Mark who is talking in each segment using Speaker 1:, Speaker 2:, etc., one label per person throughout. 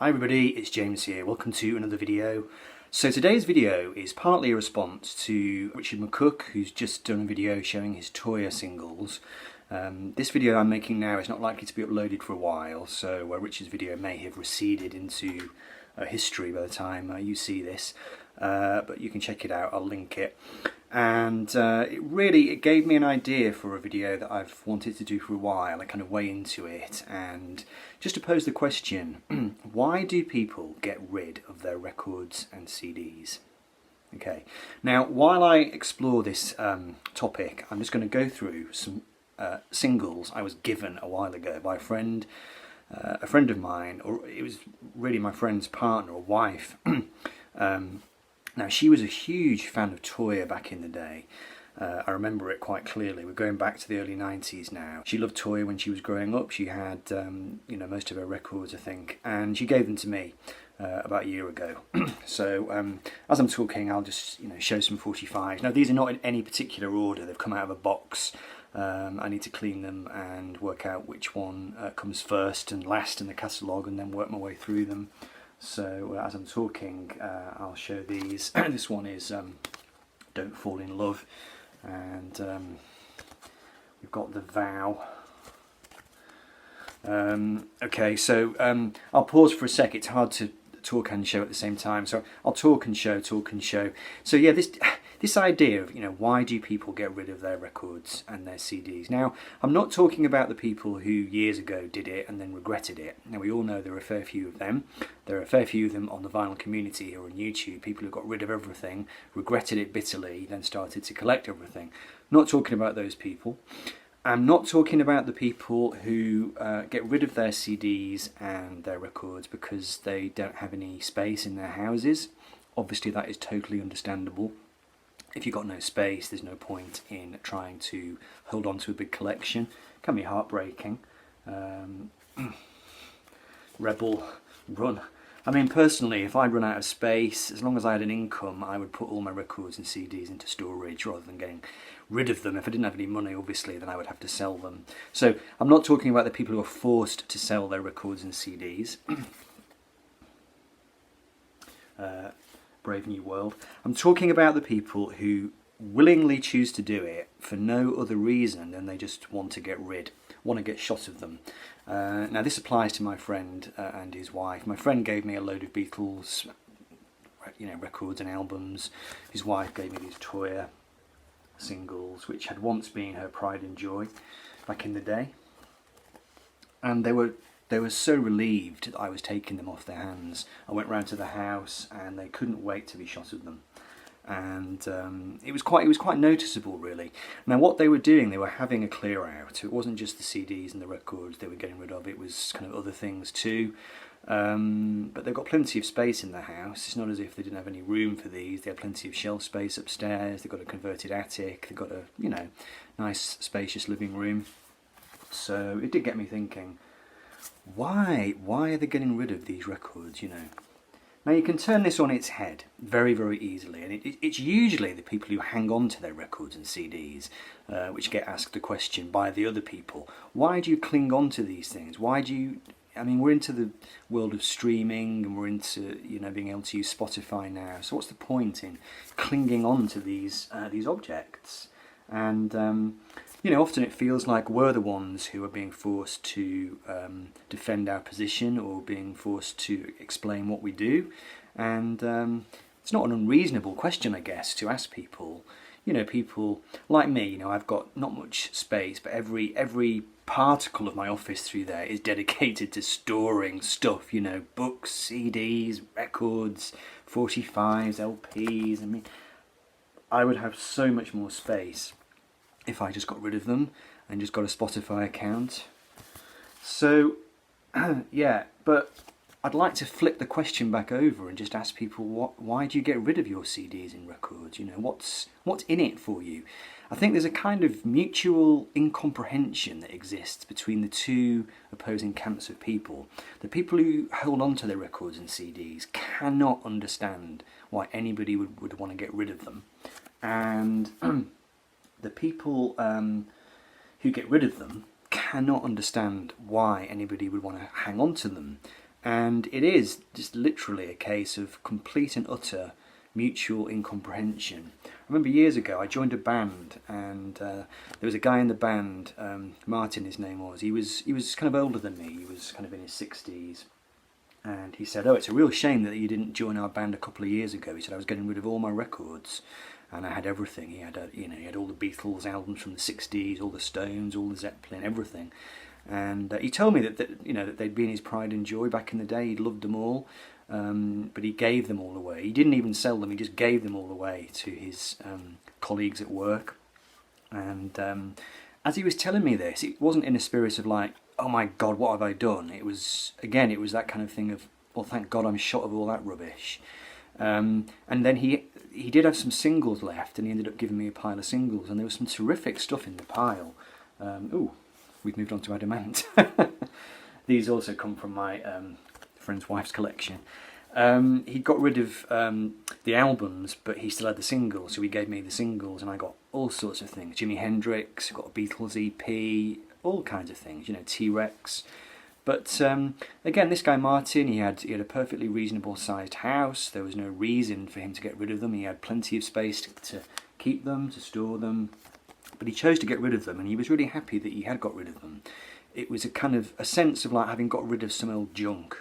Speaker 1: Hi everybody, it's James here. Welcome to another video. So today's video is partly a response to Richard McCook, who's just done a video showing his Toya singles. This video I'm making now is not likely to be uploaded for a while, so Richard's video may have receded into history by the time you see this, but you can check it out, I'll link it. And it gave me an idea for a video that I've wanted to do for a while, kind of way into it, and just to pose the question, why do people get rid of their records and CDs? Okay, now while I explore this topic, I'm just going to go through some singles I was given a while ago by a friend of mine, or it was really my friend's partner or wife. Now, she was a huge fan of Toya back in the day. I remember it quite clearly. We're going back to the early 90s now. She loved Toya when she was growing up. She had, most of her records, I think, and she gave them to me about a year ago. So, as I'm talking, I'll just, show some 45s. Now, these are not in any particular order. They've come out of a box. I need to clean them and work out which one comes first and last in the catalogue, and then work my way through them. So as I'm talking, I'll show these. This one is Don't Fall in Love, and we've got The Vow. Okay, so I'll pause for a sec. It's hard to talk and show at the same time, so I'll talk and show. So yeah, this idea of, why do people get rid of their records and their CDs? Now, I'm not talking about the people who years ago did it and then regretted it. Now, we all know there are a fair few of them. There are a fair few of them on the vinyl community or on YouTube, people who got rid of everything, regretted it bitterly, then started to collect everything. Not talking about those people. I'm not talking about the people who get rid of their CDs and their records because they don't have any space in their houses. Obviously, that is totally understandable. If you've got no space, there's no point in trying to hold on to a big collection. It can be heartbreaking. Rebel run. I mean, personally, if I'd run out of space, as long as I had an income, I would put all my records and CDs into storage rather than getting rid of them. If I didn't have any money, obviously, then I would have to sell them. So I'm not talking about the people who are forced to sell their records and CDs. Brave New World. I'm talking about the people who willingly choose to do it for no other reason than they just want to get shot of them. Now this applies to my friend and his wife. My friend gave me a load of Beatles, records and albums. His wife gave me these Toya singles, which had once been her pride and joy back in the day. And they were so relieved that I was taking them off their hands. I went round to the house and they couldn't wait to be shot of them. And it was quite noticeable, really. Now, what they were doing, they were having a clear out. It wasn't just the CDs and the records they were getting rid of, it was kind of other things too. But they've got plenty of space in the house. It's not as if they didn't have any room for these. They had plenty of shelf space upstairs. They've got a converted attic. They've got a, nice spacious living room. So it did get me thinking, why are they getting rid of these records, Now you can turn this on its head very, very easily, and it's usually the people who hang on to their records and CDs which get asked the question by the other people. Why do you cling on to these things? Why do you... I mean, we're into the world of streaming, and we're into, being able to use Spotify now. So what's the point in clinging on to these objects? And often it feels like we're the ones who are being forced to defend our position or being forced to explain what we do. And it's not an unreasonable question, I guess, to ask people. People like me, I've got not much space, but every particle of my office through there is dedicated to storing stuff, books, CDs, records, 45s, LPs. I mean, I would have so much more space if I just got rid of them and just got a Spotify account. So, yeah, but I'd like to flip the question back over and just ask people, why do you get rid of your CDs and records? What's in it for you? I think there's a kind of mutual incomprehension that exists between the two opposing camps of people. The people who hold on to their records and CDs cannot understand why anybody would want to get rid of them. And the people who get rid of them cannot understand why anybody would want to hang on to them. And it is just literally a case of complete and utter mutual incomprehension. I remember years ago I joined a band, and there was a guy in the band, Martin his name was. He was kind of older than me. He was kind of in his 60s, and he said, "Oh, it's a real shame that you didn't join our band a couple of years ago." He said, "I was getting rid of all my records, and I had everything." He had, he had all the Beatles albums from the 60s, all the Stones, all the Zeppelin, everything. And he told me that that they'd been his pride and joy back in the day. He'd loved them all, but he gave them all away. He didn't even sell them. He just gave them all away to his colleagues at work. And as he was telling me this, it wasn't in a spirit of like, "Oh my God, what have I done?" It was that kind of thing of, "Well, thank God I'm shot of all that rubbish." And then he did have some singles left, and he ended up giving me a pile of singles, and there was some terrific stuff in the pile. We've moved on to Adamant. These also come from my friend's wife's collection. He got rid of the albums, but he still had the singles, so he gave me the singles, and I got all sorts of things. Jimi Hendrix, got a Beatles EP, all kinds of things, T-Rex. But again, this guy Martin, he had a perfectly reasonable sized house. There was no reason for him to get rid of them. He had plenty of space to keep them, to store them. But he chose to get rid of them, and he was really happy that he had got rid of them. It was a kind of a sense of like having got rid of some old junk.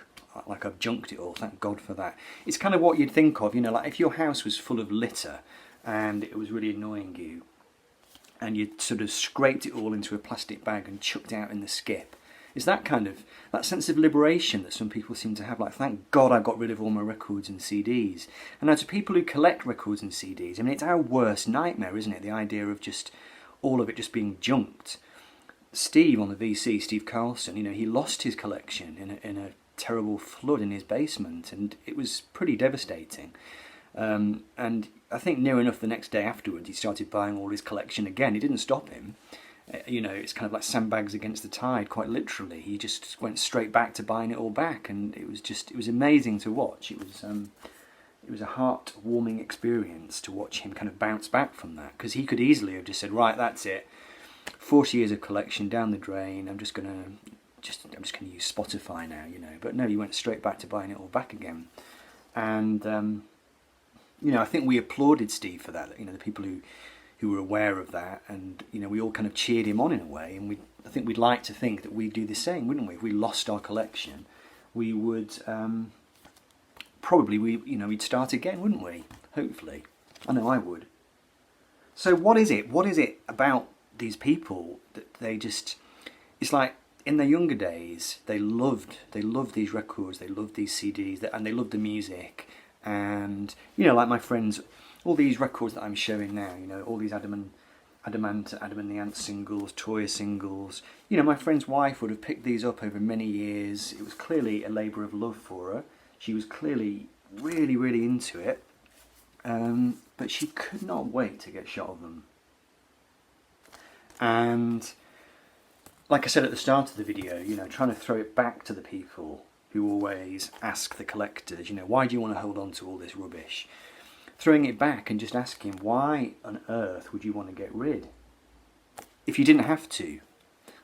Speaker 1: Like, I've junked it all, thank God for that. It's kind of what you'd think of, like if your house was full of litter and it was really annoying you, and you'd sort of scraped it all into a plastic bag and chucked it out in the skip. It's that sense of liberation that some people seem to have, like, thank God I've got rid of all my records and CDs. And now to people who collect records and CDs, I mean, it's our worst nightmare, isn't it? The idea of just all of it just being junked. Steve on the VC, Steve Carlson, he lost his collection in a terrible flood in his basement, and it was pretty devastating. And I think near enough the next day afterwards he started buying all his collection again. It didn't stop him. It's kind of like sandbags against the tide, quite literally. He just went straight back to buying it all back, and it was amazing to watch. It was a heart-warming experience to watch him kind of bounce back from that, because he could easily have just said, "Right, that's it. 40 years of collection down the drain. I'm just gonna use Spotify now, But no, he went straight back to buying it all back again. And I think we applauded Steve for that. The people who were aware of that, and we all kind of cheered him on in a way. And I think we'd like to think that we'd do the same, wouldn't we? If we lost our collection, we would we'd start again, wouldn't we? Hopefully, I know I would. So what is it? What is it about these people that they just? It's like, in their younger days, they loved these records, they loved these CDs, and they loved the music. And like my friends, all these records that I'm showing now, all these Adam and the Ant singles, Toya singles. My friend's wife would have picked these up over many years. It was clearly a labour of love for her. She was clearly really, really into it, but she could not wait to get shot of them. And like I said at the start of the video, trying to throw it back to the people who always ask the collectors, why do you want to hold on to all this rubbish? Throwing it back and just asking, why on earth would you want to get rid? If you didn't have to.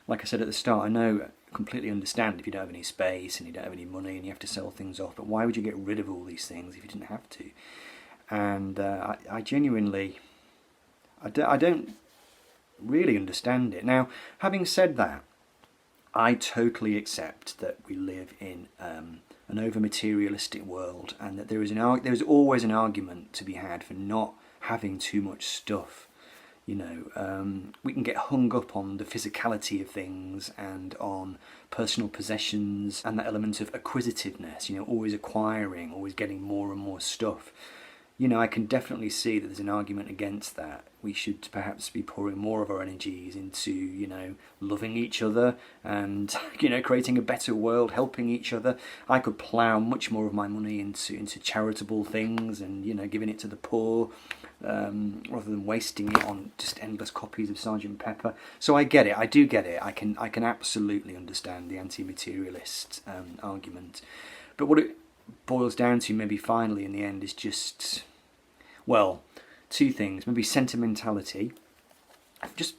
Speaker 1: Like I said at the start, I know, completely understand if you don't have any space and you don't have any money and you have to sell things off, but why would you get rid of all these things if you didn't have to? And I genuinely, I don't really understand it. Now, having said that, I totally accept that we live in an over-materialistic world, and that there is always an argument to be had for not having too much stuff. We can get hung up on the physicality of things and on personal possessions and that element of acquisitiveness, always acquiring, always getting more and more stuff. I can definitely see that there's an argument against that. We should perhaps be pouring more of our energies into, loving each other and, creating a better world, helping each other. I could plough much more of my money into charitable things and, giving it to the poor, rather than wasting it on just endless copies of Sgt. Pepper. So I get it. I do get it. I can absolutely understand the anti-materialist argument. But what it boils down to, maybe finally in the end, is just, well, two things. Maybe sentimentality. Just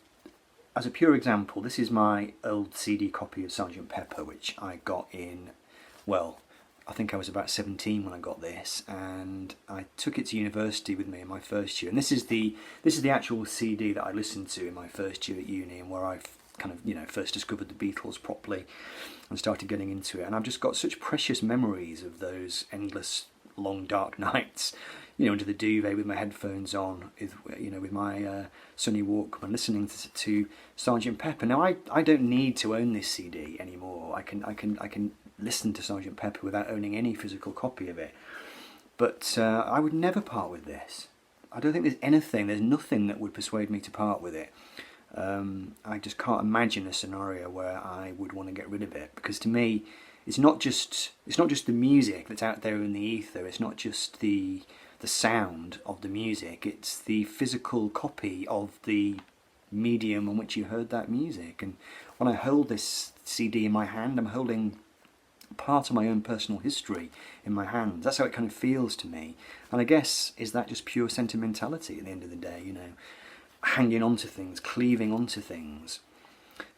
Speaker 1: as a pure example, this is my old CD copy of Sgt. Pepper, which I got in, well, I think I was about 17 when I got this, and I took it to university with me in my first year. And this is the actual CD that I listened to in my first year at uni, and where I kind of first discovered the Beatles properly and started getting into it. And I've just got such precious memories of those endless long dark nights, under the duvet with my headphones on, with my Sony Walkman, listening to Sergeant Pepper. Now I don't need to own this CD anymore. I can listen to Sergeant Pepper without owning any physical copy of it. But I would never part with this. I don't think there's nothing that would persuade me to part with it. I just can't imagine a scenario where I would want to get rid of it, because to me, it's not just the music that's out there in the ether. It's not just the sound of the music. It's the physical copy of the medium on which you heard that music. And when I hold this CD in my hand, I'm holding part of my own personal history in my hands. That's how it kind of feels to me. And I guess, is that just pure sentimentality at the end of the day, hanging on to things, cleaving onto things?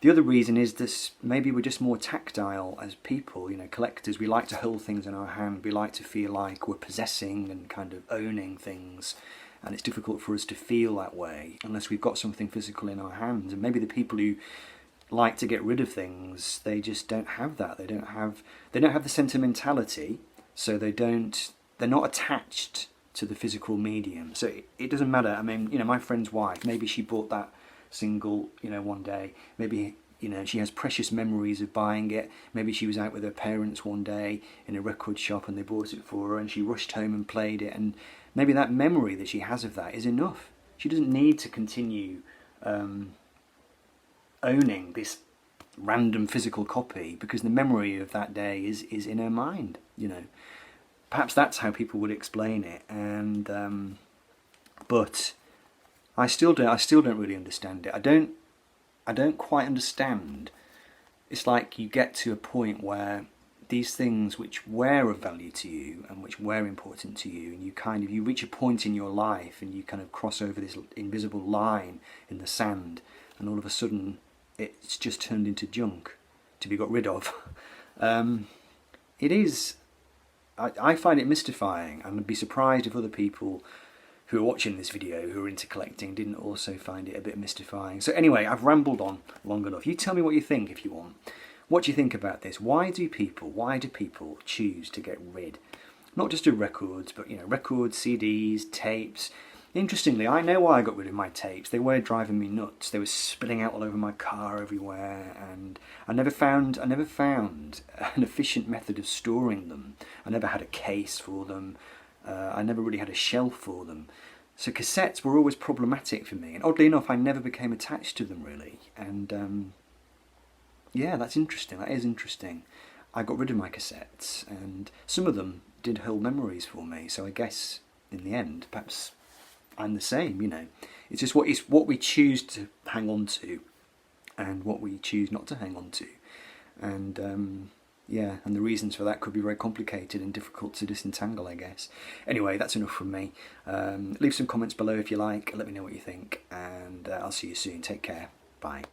Speaker 1: The other reason is this: maybe we're just more tactile as people, collectors. We like to hold things in our hand. We like to feel like we're possessing and kind of owning things, and it's difficult for us to feel that way unless we've got something physical in our hands. And maybe the people who like to get rid of things, they just don't have that. They don't have the sentimentality, so they're not attached to the physical medium. So it doesn't matter. I mean, my friend's wife, maybe she bought that single, one day. Maybe, she has precious memories of buying it. Maybe she was out with her parents one day in a record shop and they bought it for her and she rushed home and played it. And maybe that memory that she has of that is enough. She doesn't need to continue owning this random physical copy, because the memory of that day is in her mind. Perhaps that's how people would explain it. And but I still don't really understand it. I don't quite understand. It's like you get to a point where these things which were of value to you and which were important to you, and you reach a point in your life and you kind of cross over this invisible line in the sand, and all of a sudden it's just turned into junk to be got rid of. It is. I find it mystifying, and I'd be surprised if other people who are watching this video, who are into collecting, didn't also find it a bit mystifying. So anyway, I've rambled on long enough. You tell me what you think if you want. What do you think about this? Why do people choose to get rid, not just of records, but records, CDs, tapes? Interestingly, I know why I got rid of my tapes. They were driving me nuts. They were spilling out all over my car everywhere, and I never found an efficient method of storing them. I never had a case for them. I never really had a shelf for them. So cassettes were always problematic for me, and oddly enough I never became attached to them really. And yeah, that's interesting. That is interesting. I got rid of my cassettes, and some of them did hold memories for me, so I guess in the end perhaps I'm the same. It's just what we choose to hang on to and what we choose not to hang on to. And yeah, and the reasons for that could be very complicated and difficult to disentangle, I guess. Anyway, that's enough from me. Leave some comments below if you like. Let me know what you think, and I'll see you soon. Take care. Bye.